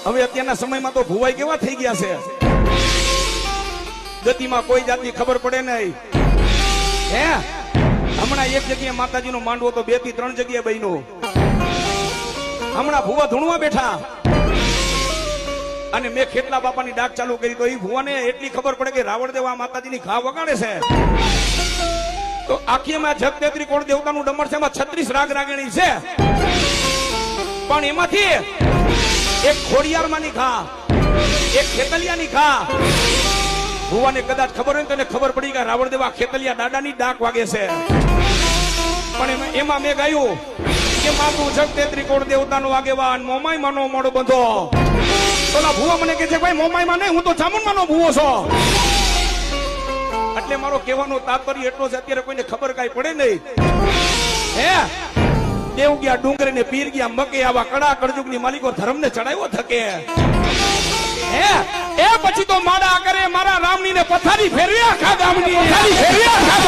હવે અત્યારના સમયમાં તો ભુવાઈ કેવા થઈ ગયા છે, ગતિમાં કોઈ જાતની ખબર પડે નહીં. હે હમણાં એક જગ્યાએ માતાજીનો માંડવો તો 2 થી 3 જગ્યાએ બન્યો. હમણાં ભુવા ધૂણવા બેઠા અને મેં ખેતલા બાપાની ડાક ચાલુ કરી તો એ ભુવાને એટલી ખબર પડે કે રાવણદેવ આ માતાજીની ઘા વગાડે છે. તો આખીમાં જગતેત્રી કોણ દેવતાનું ડમર છે, એમાં 36 રાગ રાગણી છે, પણ એમાંથી એક ખોડિયારમાંની ઘા, એક ખેતલિયાની ઘા. ભુવાને કદાચ ખબર હોય તો એને ખબર પડી કે રાવણદેવ આ ખેતલિયા દાદાની ડાક વાગે છે. પણ એમાં મેં ગાયું કે માતું જગતેત્રી કોણ દેવતાનો આગેવાન મોમાઈ માનો મોડો બંધો. ઓલા ભુવા મને કહે છે ભાઈ મોમાઈ માં નહીં, હું તો ચામુંડમાનો ભુવો છો. એટલે મારો કહેવાનો તાત્પર્ય એટલો છે, અત્યારે કોઈને ખબર કાંઈ પડે નહીં. હે દેવ ગયા ડુંગરે ને પીર ગયા મકે, આવા કડા કળજુગની માલિકો ધર્મને ચડાવ્યો થકે. હે એ પછી તો માડા કરે મારા રામની ને પથારી ફેરવ્યા આખા ગામની, પથારી ફેરવ્યા આખા